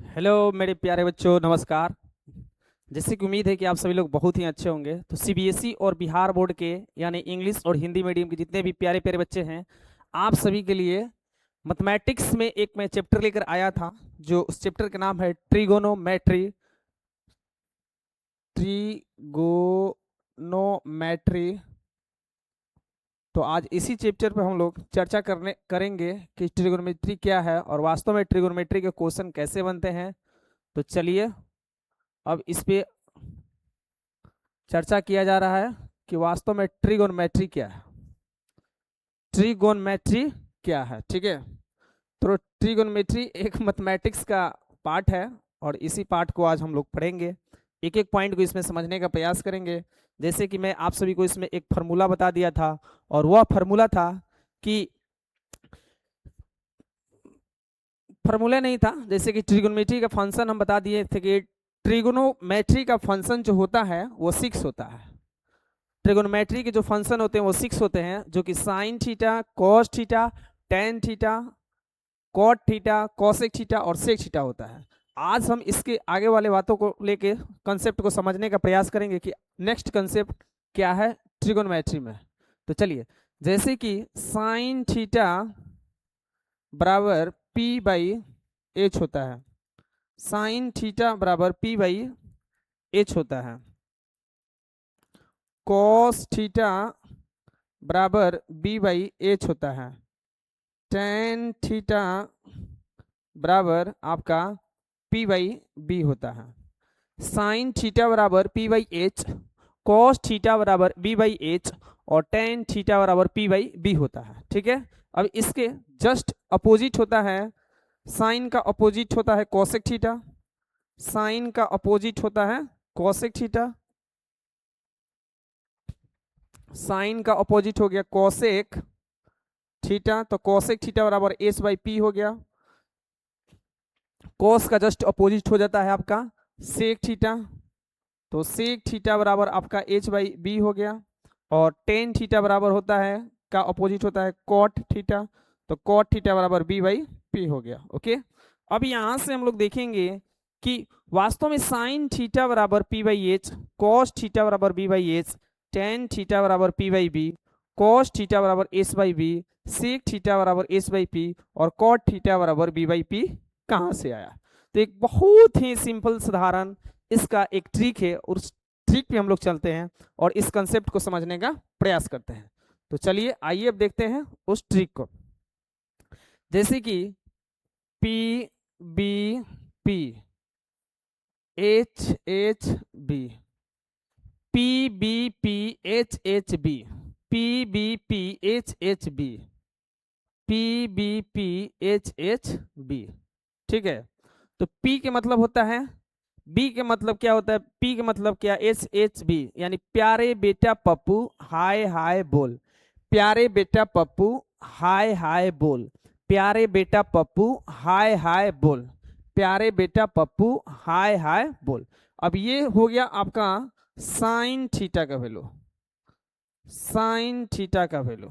Hello मेरे प्यारे बच्चों, नमस्कार। जैसे कि उम्मीद है कि आप सभी लोग बहुत ही अच्छे होंगे। तो सीबीएसई और बिहार बोर्ड के यानी इंग्लिश और हिंदी मीडियम के जितने भी प्यारे प्यारे बच्चे हैं, आप सभी के लिए मैथमेटिक्स में एक मैं चैप्टर लेकर आया था, जो उस चैप्टर का नाम है ट्रिगोनोमेट्री। ट्रिगोनोमेट्री। तो आज इसी चैप्टर पर हम लोग चर्चा करेंगे कि ट्रिगोनोमेट्री क्या है और वास्तव में ट्रिगोनोमेट्री के क्वेश्चन कैसे बनते हैं। तो चलिए अब इस पे चर्चा किया जा रहा है कि वास्तव में ट्रिगोनोमेट्री क्या है। ट्रिगोनोमेट्री क्या है, ठीक है। तो ट्रिगोनोमेट्री एक मैथमेटिक्स का पार्ट है और इसी पार्ट को आज हम लोग पढ़ेंगे। एक एक पॉइंट को इसमें समझने का प्रयास करेंगे। जैसे कि मैं आप सभी को इसमें एक फार्मूला बता दिया था, और वह फार्मूला था कि फार्मूला नहीं था, जैसे कि ट्रिगोनोमेट्री का फंक्शन हम बता दिए थे कि ट्रिगोनोमेट्री का फंक्शन जो होता है वो 6 होता है। ट्रिगोनोमेट्री के जो फंक्शन होते हैं वो 6 होते हैं, जो कि sine theta, cos theta, tan theta, cot theta, cosec theta और सेक थीटा होता है। आज हम इसके आगे वाले बातों को लेके कंसेप्ट को समझने का प्रयास करेंगे कि नेक्स्ट कंसेप्ट क्या है ट्रिगोनोमेट्री में। तो चलिए, जैसे कि साइन थीटा बराबर पी बाई एच होता है। साइन थीटा बराबर पी बाई एच होता है। कॉस थीटा बराबर बी बाई एच होता है। टेन थीटा बराबर आपका पी बाई बी होता है। साइन थीटा बराबर P by H, cos theta बराबर बी बाई एच और टेन थीटा बराबर पी बाई बी होता है, ठीक है। अब इसके जस्ट अपोजिट होता है, साइन का अपोजिट होता है कॉसेक थीटा। साइन का अपोजिट होता है कॉसेक थीटा। साइन का अपोजिट हो गया कॉसेक थीटा, तो कॉसेक थीटा बराबर एच बाई पी हो गया। कॉस का जस्ट अपोजिट हो जाता है आपका सेक थीटा, तो सेक थीटा बराबर आपका एच बाई बी हो गया। और टेन थीटा बराबर होता है का अपोजिट होता है कॉट थीटा, तो कॉट थीटा बराबर बी बाई पी हो गया। ओके, अब यहां से हम लोग देखेंगे कि वास्तव में साइन थीटा बराबर P by H, cos theta बराबर B by H, tan theta बराबर P by B, cos theta बराबर H by B, sec theta बराबर एच बाई पी और कॉट थीटा बराबर बी बाई पी कहाँ से आया। तो एक बहुत ही सिंपल साधारण इसका एक ट्रिक है, और उस ट्रिक पे हम लोग चलते हैं और इस कंसेप्ट को समझने का प्रयास करते हैं। तो चलिए आइए अब देखते हैं उस ट्रिक को। जैसे कि P B P, H H B, P B P H H B, P B P H H B, P B P H H B, ठीक है। तो P के मतलब होता है, B के मतलब क्या होता है, P के मतलब क्या, एच एच बी यानी प्यारे बेटा पप्पू हाय हाय बोल। प्यारे बेटा पप्पू हाय हाय बोल। प्यारे बेटा पप्पू हाय हाय बोल। प्यारे बेटा पप्पू हाय हाय बोल। अब ये हो गया आपका साइन थीटा का वैल्यू। साइन थीटा का वैल्यू,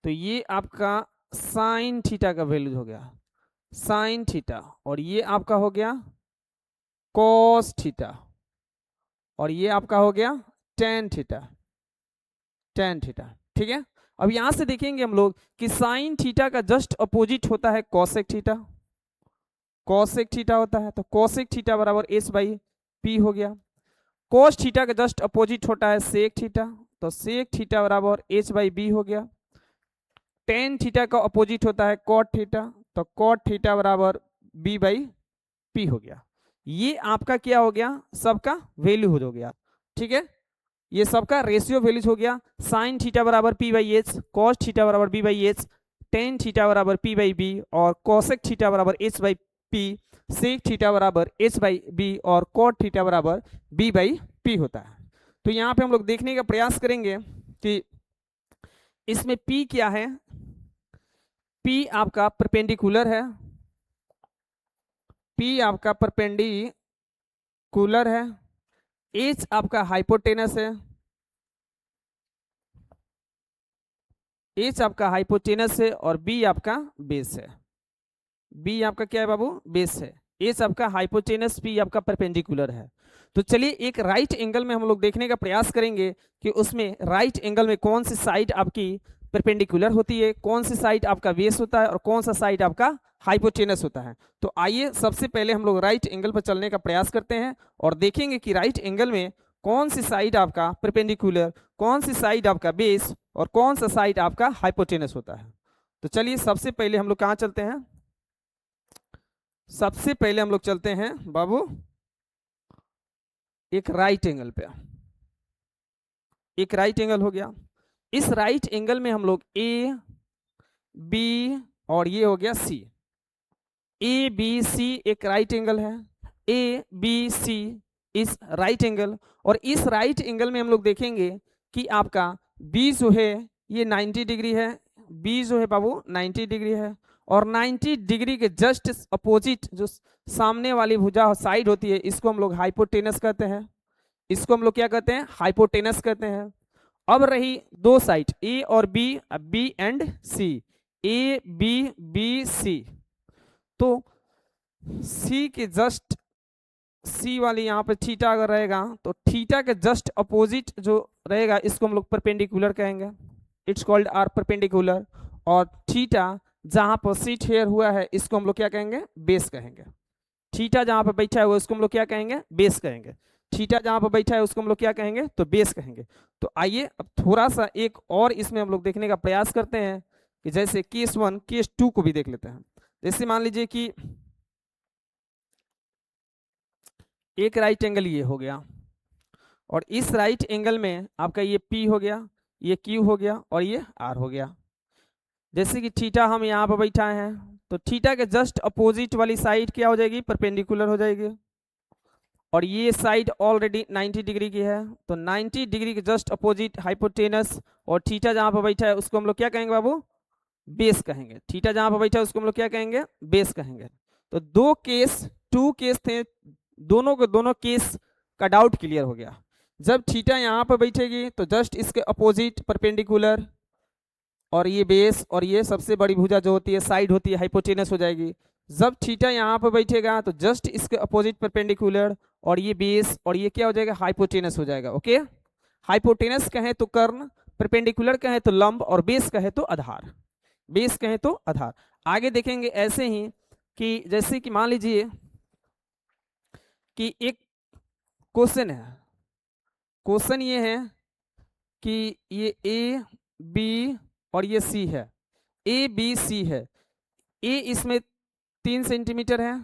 तो ये आपका साइन थीटा का वैल्यू हो गया साइन थीटा, और ये आपका हो गया कॉस थीटा, और ये आपका हो गया टेन थीटा। टेन थीटा, ठीक है। अब यहां से देखेंगे हम लोग कि साइन थीटा का जस्ट अपोजिट होता है कॉसेक थीटा। कॉसेक थीटा होता है, तो कॉसेक थीटा बराबर एच बाई पी हो गया। कोस थीटा का जस्ट अपोजिट होता है सेक थीटा, तो सेक थीटा बराबर एच बाई बी हो गया। टेन थीटा का अपोजिट होता है कॉट थीटा, तो कॉट थीटा बराबर बी बाई पी हो गया। ये आपका क्या हो गया, सबका वैल्यू हो गया, ठीक है। ये सबका रेशियो वैल्यूज हो गया। साइन थीटा बराबर P by H, cos theta बराबर B by H, tan theta बराबर पी बाई बी और कॉसेक थीटा बराबर H by P, sec theta बराबर एच बाई बी और कॉट थीटा बराबर बी बाई पी होता है। तो यहाँ पे हम लोग देखने का प्रयास करेंगे कि इसमें पी क्या है। पी आपका परपेंडिकुलर है, पी आपका परपेंडिकुलर है, एच आपका हाइपोटेनस है, एच आपका हाइपोटेनस है और बी आपका बेस है। बी आपका क्या है बाबू, बेस है, एच आपका हाइपोटेनस, पी आपका परपेंडिकुलर है। तो चलिए एक राइट एंगल में हम लोग देखने का प्रयास करेंगे कि उसमें राइट एंगल में कौन सी साइड आपकी परपेंडिकुलर होती है, कौन सी साइड आपका बेस होता है और कौन सा साइड आपका हाइपोटेनस होता है। तो आइए सबसे पहले हम लोग राइट एंगल पर चलने का प्रयास करते हैं और देखेंगे कि राइट एंगल में कौन सी साइड आपका परपेंडिकुलर, कौन सी साइड आपका बेस और कौन सा साइड आपका हाइपोटेनस होता है। तो चलिए सबसे पहले हम लोग कहाँ चलते हैं, सबसे पहले हम लोग चलते हैं बाबू एक राइट एंगल पे। एक राइट एंगल हो गया, इस राइट एंगल में हम लोग ए बी और ये हो गया सी, ए बी सी एक राइट एंगल है, ए बी सी इस राइट एंगल, और इस राइट एंगल में हम लोग देखेंगे कि आपका बी जो है ये 90 डिग्री है, बी जो है बाबू 90 डिग्री है, और 90 डिग्री के जस्ट अपोजिट जो सामने वाली भुजा साइड होती है इसको हम लोग हाइपोटेनस कहते हैं, इसको हम लोग क्या कहते हैं, हाइपोटेनस कहते हैं। अब रही दो साइड ए और B, B and C, A B B C, तो सी के जस्ट सी वाली यहाँ पे थीटा अगर रहेगा तो थीटा के जस्ट अपोजिट जो रहेगा इसको हम लोग परपेंडिकुलर कहेंगे, इट्स कॉल्ड आर परपेंडिकुलर। और थीटा जहां पर सीट हेयर हुआ है इसको हम लोग क्या कहेंगे, बेस कहेंगे। थीटा जहां पर बैठा है उसको हम लोग क्या कहेंगे, बेस कहेंगे। थीटा जहां पर बैठा है उसको हम लोग क्या कहेंगे, तो बेस कहेंगे। तो आइए अब थोड़ा सा एक और इसमें हम लोग देखने का प्रयास करते हैं कि जैसे केस 1 केस 2 को भी देख लेते हैं। जैसे मान लीजिए कि एक राइट एंगल ये हो गया और इस राइट एंगल में आपका ये P हो गया, ये Q हो गया और ये R हो गया। जैसे कि थीटा हम यहाँ पर बैठाए हैं तो थीटा के जस्ट अपोजिट वाली साइड क्या हो जाएगी, परपेंडिकुलर हो जाएगी, और ये साइड ऑलरेडी 90 डिग्री की है तो 90 डिग्री के जस्ट अपोजिट हाइपोटेनस, और थीटा जहाँ पर बैठा है उसको हम लोग क्या कहेंगे बाबू, बेस कहेंगे। थीटा जहाँ पर बैठा है उसको हम लोग क्या कहेंगे, बेस कहेंगे। तो दो केस, टू केस थे, दोनों के दोनों केस का डाउट क्लियर हो गया। जब थीटा यहाँ पर बैठेगी तो जस्ट इसके अपोजिट परपेंडिकुलर, और ये बेस और ये सबसे बड़ी भुजा जो होती है साइड होती है हाइपोटेनस हो जाएगी। जब थीटा यहाँ पर बैठेगा तो जस्ट इसके अपोजिट परपेंडिकुलर, और ये बेस और ये क्या हो जाएगा, हाइपोटेनस हो जाएगा। ओके, हाइपोटेनस कहें तो कर्ण, परपेंडिकुलर कहें तो लंब, और बेस कहें तो आधार, बेस कहें तो आधार। आगे देखेंगे ऐसे ही कि जैसे कि मान लीजिए कि एक क्वेश्चन है, क्वेश्चन ये है कि ये ए बी और ये सी है, ए बी सी है, ए इसमें 3 सेंटीमीटर है,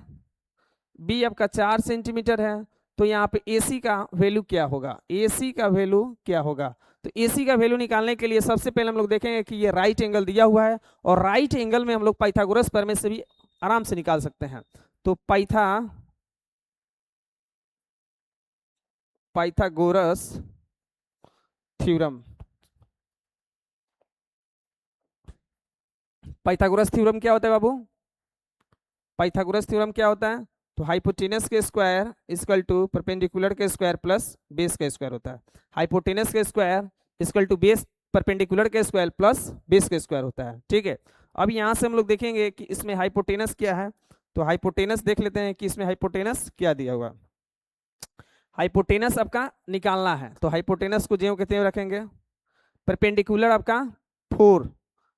बी आपका 4 सेंटीमीटर है, तो यहाँ पे AC का वैल्यू क्या होगा, AC का वैल्यू क्या होगा। तो AC का वैल्यू निकालने के लिए सबसे पहले हम लोग देखेंगे कि ये राइट एंगल दिया हुआ है, और राइट एंगल में हम लोग पाइथागोरस प्रमेय से भी आराम से निकाल सकते हैं। तो पाइथागोरस थ्योरम, पाइथागोरस थ्योरम क्या होता है बाबू, पाइथागोरस थ्योरम क्या होता है, तो हाइपोटेनस के स्क्वायर इक्वल टू परपेंडिकुलर के स्क्वायर प्लस बेस के स्क्वायर होता है। हाइपोटेनस के square equal to base perpendicular के स्क्वायर प्लस बेस के स्क्वायर होता है। ठीक है, अब यहाँ से हम लोग देखेंगे कि इसमें हाइपोटेनस क्या है, तो हाइपोटेनस देख लेते हैं कि इसमें हाइपोटेनस क्या दिया हुआ। हाइपोटेनस आपका निकालना है तो हाइपोटेनस को ज्यों के त्यों रखेंगे, परपेंडिकुलर आपका 4,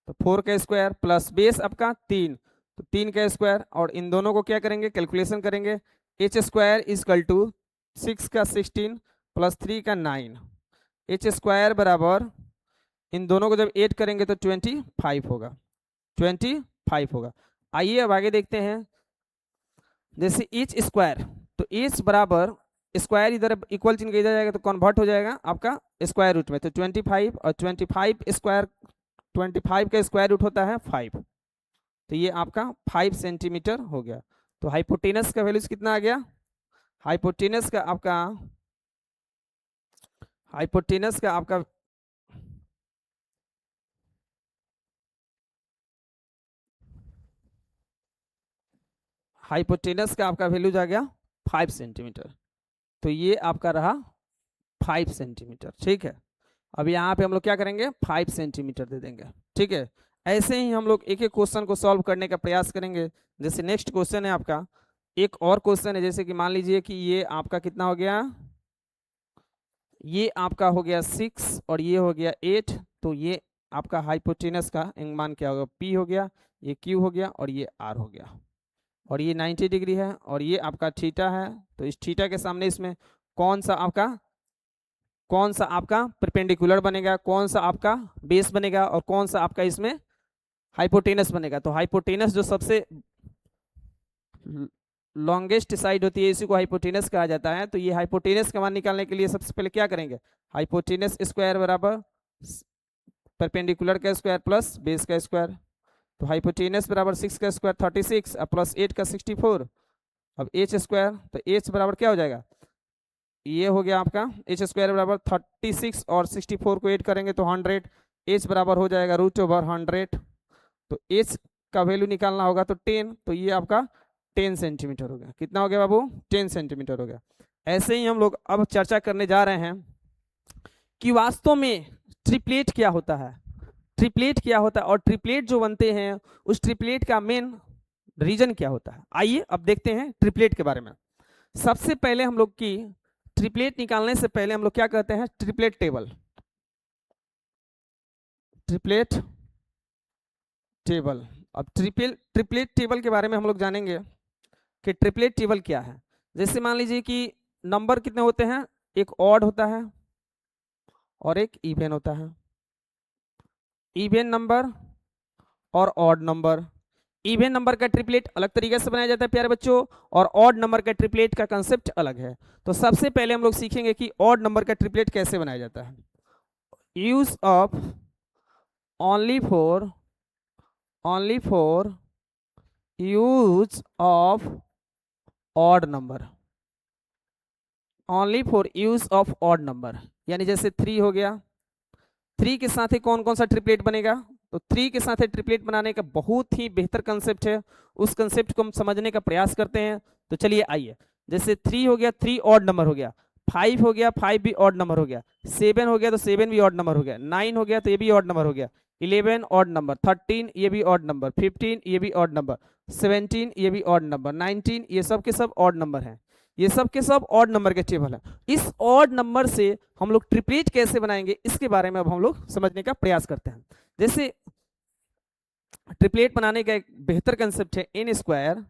तो 4 का स्क्वायर प्लस बेस आपका 3, तो 3 का स्क्वायर, और इन दोनों को क्या करेंगे, कैलकुलेशन करेंगे। एच स्क्वायर इजकल टू 6 का 16 प्लस 3 का 9, एच स्क्वायर बराबर इन दोनों को जब ऐड करेंगे तो 25 होगा, 25 होगा। आइए अब आगे देखते हैं, जैसे एच स्क्वायर, तो एच बराबर स्क्वायर इधर इक्वल चिन्ह इधर जाएगा तो कन्वर्ट हो जाएगा आपका स्क्वायर रूट में, तो 25 और 25 स्क्वायर, 25 का स्क्वायर रूट होता है 5, तो ये आपका 5 सेंटीमीटर हो गया। तो हाइपोटेनस का वैल्यू कितना आ गया, हाइपोटेनस का आपका हाइपोटेनस का आपका हाइपोटेनस का आपका वैल्यू आ गया 5 सेंटीमीटर, तो ये आपका रहा 5 सेंटीमीटर। ठीक है, अब यहाँ पे हम लोग क्या करेंगे, 5 सेंटीमीटर दे देंगे। ठीक है, ऐसे ही हम लोग एक एक क्वेश्चन को सॉल्व करने का प्रयास करेंगे। जैसे नेक्स्ट क्वेश्चन है आपका, एक और क्वेश्चन है, जैसे कि मान लीजिए कि ये आपका कितना हो गया, ये आपका हो गया 6 और ये हो गया 8, तो ये आपका हाइपोटेनस का मान क्या होगा, P हो गया, ये Q हो गया और ये R हो गया, और ये 90 डिग्री है और ये आपका थीटा है। तो इस थीटा के सामने इसमें कौन सा आपका परपेंडिकुलर बनेगा, कौन सा आपका बेस बनेगा और कौन सा आपका इसमें हाइपोटेनस बनेगा। तो हाइपोटेनस जो सबसे लॉन्गेस्ट साइड होती है इसी को हाइपोटेनस कहा जाता है। तो ये हाइपोटेनस का मान निकालने के लिए सबसे पहले क्या करेंगे, हाइपोटेनस स्क्वायर बराबर परपेंडिकुलर का स्क्वायर प्लस बेस का स्क्वायर। तो हाइपोटेनस बराबर 6 का स्क्वायर 36 प्लस 8 का 64, अब एच स्क्वायर, तो एच बराबर क्या हो जाएगा, ये हो गया आपका एच स्क्वायर बराबर 36 और 64 को ऐड करेंगे तो 100, एच बराबर हो जाएगा √100। तो एच का वैल्यू निकालना होगा तो 10, तो ये आपका 10 सेंटीमीटर हो गया। कितना हो गया बाबू, 10 सेंटीमीटर हो गया। ऐसे ही हम लोग अब चर्चा करने जा रहे हैं कि वास्तव में ट्रिपलेट क्या होता है, ट्रिपलेट क्या होता है और ट्रिपलेट जो बनते हैं उस ट्रिपलेट का मेन रीजन क्या होता है। आइए अब देखते हैं ट्रिपलेट के बारे में। सबसे पहले हम लोग की ट्रिपलेट निकालने से पहले हम लोग क्या कहते हैं, ट्रिपलेट टेबल, ट्रिपलेट टेबल। अब ट्रिपलेट टेबल के बारे में हम लोग जानेंगे कि ट्रिपलेट टेबल क्या है। जैसे मान लीजिए कि नंबर कितने होते हैं, एक ऑड होता है और एक इवन होता है, इवन नंबर और ऑड नंबर। इवन नंबर का ट्रिपलेट अलग तरीके से बनाया जाता है प्यारे बच्चों, और ऑड नंबर का ट्रिपलेट का कंसेप्ट अलग है। तो सबसे पहले हम लोग सीखेंगे कि ऑड नंबर का ट्रिपलेट कैसे बनाया जाता है। Use of only for use of odd number, only for use of odd number. यानी जैसे 3 हो गया, 3 के साथ ही कौन कौन सा ट्रिपलेट बनेगा, तो 3 के साथ ट्रिपलेट बनाने का बहुत ही बेहतर कंसेप्ट है, उस कंसेप्ट को हम समझने का प्रयास करते हैं। तो चलिए आइए, जैसे 3 हो गया, 3 ऑड नंबर हो गया, 5 हो गया, 5 भी ऑड नंबर हो गया, 7 हो गया तो 7 भी ऑड नंबर हो गया, 9 हो गया तो ये भी ऑड नंबर हो गया, 11 ऑड नंबर, 13 ये भी ऑड नंबर, 15 ये भी ऑड नंबर, 17 ये भी ऑड नंबर, 19 ये सब के सब ऑड नंबर हैं। ये सब के सब ऑड नंबर के टेबल है। इस ऑड नंबर से हम लोग ट्रिपलेट कैसे बनाएंगे इसके बारे में अब हम लोग समझने का प्रयास करते हैं। जैसे ट्रिपलेट बनाने का एक बेहतर कंसेप्ट है n square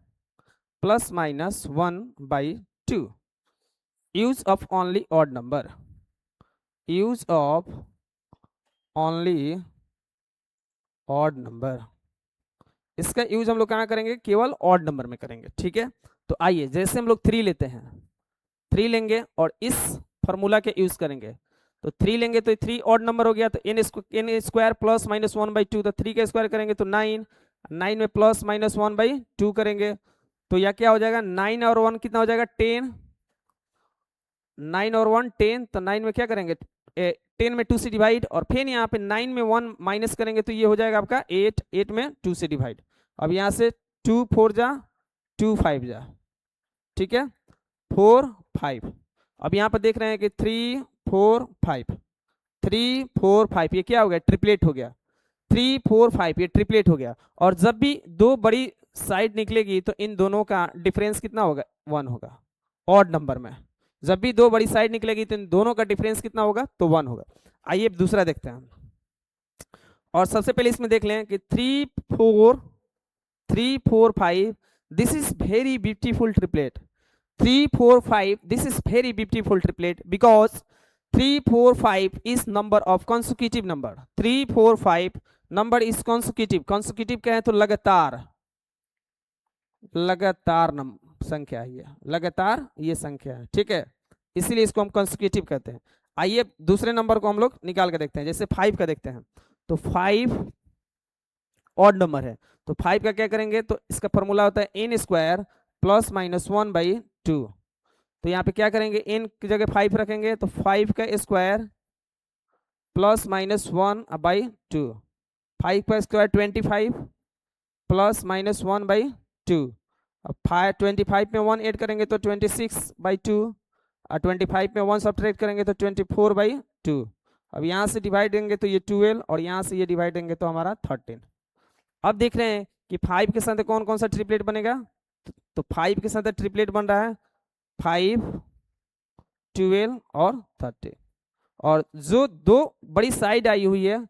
plus minus 1/2, use of only odd number, use of only odd number. इसका यूज हम लोग कहाँ करेंगे, केवल ऑड नंबर में करेंगे, ठीक है। तो आइए जैसे हम लोग 3 लेते हैं, 3 लेंगे और इस फॉर्मूला के यूज करेंगे। तो 3 लेंगे तो 3 ऑड नंबर हो गया, तो n स्क्वायर प्लस माइनस 1/2, तो 3 का स्क्वायर करेंगे तो 9, 9 में प्लस माइनस 1/2 करेंगे तो यह क्या हो जाएगा, 9 और 1 कितना हो जाएगा 10, 9 और 1 10, तो 9 में क्या करेंगे 10 में 2 से डिवाइड, और फिर यहाँ पे 9 में 1 माइनस करेंगे तो ये हो जाएगा आपका 8, 8 में 2 से डिवाइड। अब यहाँ से 2 4 जा 2 5 जा, ठीक है, 4 5। अब यहाँ पर देख रहे हैं कि 3 4 5, 3 4 5 ये क्या हो गया, ट्रिपलेट हो गया, 3 4 5 ये ट्रिपलेट हो गया। और जब भी दो बड़ी साइड निकलेगी तो इन दोनों का डिफरेंस कितना होगा, 1 होगा। ऑड नंबर में जब भी दो बड़ी साइड निकलेगी तो इन दोनों का डिफरेंस कितना होगा, तो 1 होगा। आइए दूसरा देखते हैं, और सबसे पहले इसमें देख लें कि 3 4 5, this is very beautiful triplet, 3 4 5 this is very beautiful triplet because 3 4 5 is number of consecutive number, 3 4 5 number is consecutive, consecutive कहें तो लगातार, लगातार संख्या है, ये लगातार ये संख्या है, ठीक है, इसीलिए इसको हम consecutive कहते हैं। आइए दूसरे नंबर को हम लोग निकाल के देखते हैं, जैसे 5 का देखते हैं। तो 5 ऑड नंबर है, तो 5 का क्या करेंगे, तो इसका फॉर्मूला होता है n स्क्वायर प्लस माइनस 1/2। तो यहाँ पे क्या करेंगे, n की जगह 5 रखेंगे तो 5 का स्क्वायर प्लस माइनस 1/2, 5 का स्क्वायर 25 प्लस माइनस 1/2। अब 25 में 1 ऐड करेंगे तो 26/2, और 25 में 1 सब्ट्रैक्ट करेंगे तो 24/2। अब यहाँ से डिवाइड देंगे तो ये 12, और यहाँ से ये डिवाइड देंगे तो हमारा 13। अब देख रहे हैं कि 5 के साथ कौन कौन सा ट्रिपलेट बनेगा, तो 5 के साथ ट्रिपलेट बन रहा है 5, 12 और 30। और जो दो बड़ी साइड आई हुई है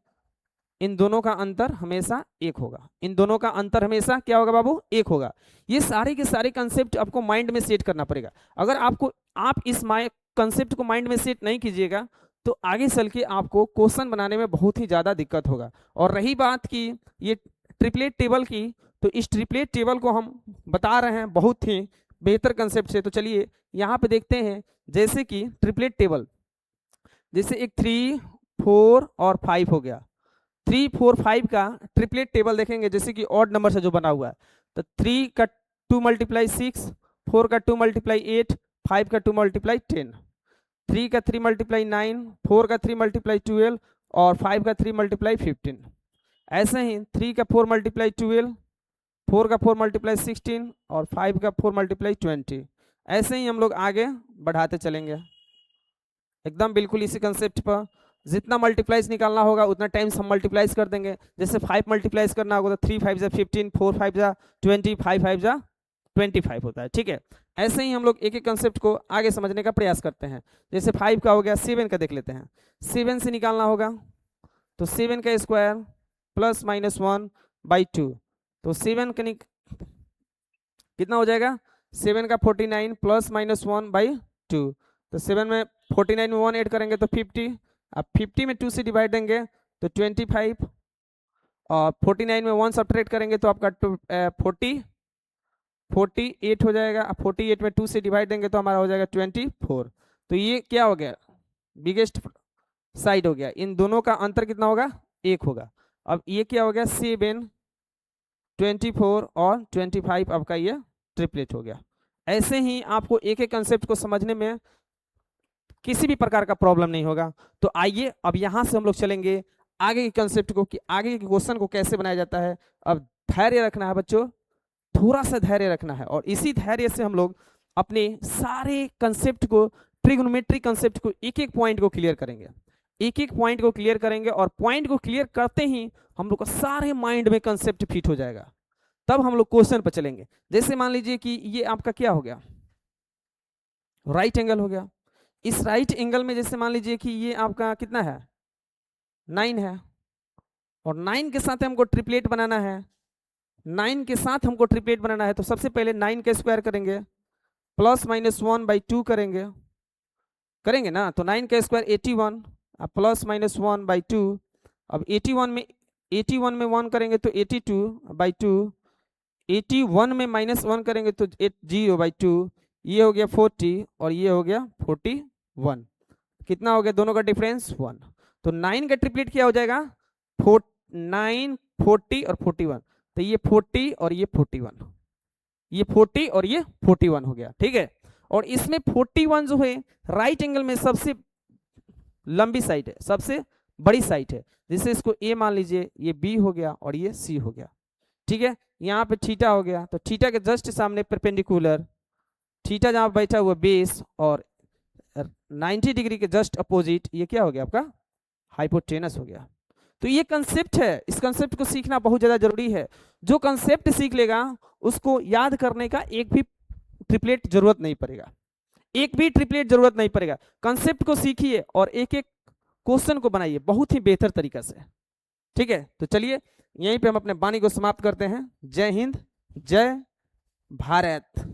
इन दोनों का अंतर हमेशा एक होगा, इन दोनों का अंतर हमेशा क्या होगा बाबू, एक होगा। ये सारे के सारे कंसेप्ट आपको माइंड में सेट करना पड़ेगा। अगर आप इस कंसेप्ट को माइंड में सेट नहीं कीजिएगा तो आगे चल के आपको क्वेश्चन बनाने में बहुत ही ज़्यादा दिक्कत होगा। और रही बात की ये ट्रिपलेट टेबल की, तो इस ट्रिपलेट टेबल को हम बता रहे हैं बहुत ही बेहतर कंसेप्ट से। तो चलिए यहाँ पे देखते हैं, जैसे कि ट्रिपलेट टेबल, जैसे एक 3, 4 और 5 हो गया। 3, 4, 5 का ट्रिपलेट टेबल देखेंगे जैसे कि ऑड नंबर से जो बना हुआ है, तो 3 का 2 मल्टीप्लाई 6, 4 का 2 मल्टीप्लाई 8, 5 का 2 मल्टीप्लाई 10, 3 का 3 मल्टीप्लाई 9, 4 का 3 मल्टीप्लाई 12 और 5 का 3 मल्टीप्लाई 15। ऐसे ही 3 का 4 मल्टीप्लाई 12, 4 का 4 मल्टीप्लाई 16 और 5 का 4 मल्टीप्लाई 20। ऐसे ही हम लोग आगे बढ़ाते चलेंगे एकदम बिल्कुल इसी कंसेप्ट पर। जितना मल्टीप्लाइज निकालना होगा उतना टाइम्स हम मल्टीप्लाइज कर देंगे। जैसे 5 मल्टीप्लाइज करना होगा तो 3 5 जा 15, 4 5 जा 20, 5 5 जा 25 होता है। ठीक है, ऐसे ही हम लोग एक एक कंसेप्ट को आगे समझने का प्रयास करते हैं। जैसे 5 का हो गया, 7 का देख लेते हैं। 7 से निकालना होगा तो 7 का स्क्वायर प्लस माइनस 1 बाई 2, तो 7 का कितना हो जाएगा, 7 का 49 प्लस माइनस 1 बाई 2, तो 7 में 49 में 1 ऐड करेंगे तो 50, अब 50 में 2 से डिवाइड देंगे तो 25, और 49 में 1 सब्ट्रैक्ट करेंगे तो आपका 48 हो जाएगा। अब 48 में 2 से डिवाइड देंगे तो हमारा हो जाएगा 24। तो ये क्या हो गया, बिगेस्ट साइड हो गया। इन दोनों का अंतर कितना होगा, 1 होगा। अब ये क्या हो गया, 7, 24 और 25 आपका ये ट्रिपलेट हो गया। ऐसे ही आपको एक एक कंसेप्ट को समझने में किसी भी प्रकार का प्रॉब्लम नहीं होगा। तो आइए अब यहाँ से हम लोग चलेंगे आगे के कंसेप्ट को, कि आगे के क्वेश्चन को कैसे बनाया जाता है। अब धैर्य रखना है बच्चों, थोड़ा सा धैर्य रखना है, और इसी धैर्य से हम लोग अपने सारे कंसेप्ट को, ट्रिग्नोमेट्री कंसेप्ट को, एक एक पॉइंट को क्लियर करेंगे, एक एक पॉइंट को क्लियर करेंगे। और पॉइंट को क्लियर करते ही हम लोग का सारे माइंड में कंसेप्ट फिट हो जाएगा, तब हम लोग क्वेश्चन पर चलेंगे। जैसे मान लीजिए कि ये आपका क्या हो गया, राइट एंगल हो गया। इस राइट एंगल में जैसे मान लीजिए कि ये आपका कितना है, 9 है, और 9 के साथ हमको ट्रिपलेट बनाना है। 9 के साथ हमको ट्रिपलेट बनाना है तो सबसे पहले 9 का स्क्वायर करेंगे, प्लस माइनस 1 बाई 2 करेंगे ना, तो 9 का स्क्वायर 81, अब प्लस माइनस 1 बाई 2। अब 81 में 1 करेंगे तो 82 बाई 2, 81 में माइनस 1 करेंगे तो 80 बाई 2, ये हो गया 40 और ये हो गया 41। कितना हो गया, दोनों का डिफरेंस 1। तो 9 का ट्रिपलेट क्या हो जाएगा, 9, 40 और 41, तो ये 40 और ये 41, ये 40 और ये 41 हो गया। ठीक है, और इसमें 41 जो है राइट एंगल में सबसे लंबी साइड है, सबसे बड़ी साइड है। जैसे इसको ए मान लीजिए, ये बी हो गया और ये सी हो गया। ठीक है, यहाँ पे थीटा हो गया, तो थीटा के जस्ट सामने परपेंडिकुलर, थीटा जहाँ बैठा हुआ बेस, और 90 डिग्री के जस्ट अपोजिट ये क्या हो गया आपका, हाइपोटेनस हो गया। तो ये कंसेप्ट है, इस कंसेप्ट को सीखना बहुत ज़्यादा जरूरी है। जो कंसेप्ट सीख लेगा उसको याद करने का एक भी ट्रिपलेट जरूरत नहीं पड़ेगा, एक भी ट्रिपलेट जरूरत नहीं पड़ेगा। कंसेप्ट को सीखिए और एक एक क्वेश्चन को बनाइए बहुत ही बेहतर तरीका से। ठीक है, तो चलिए यहीं पे हम अपने वाणी को समाप्त करते हैं। जय हिंद, जय भारत।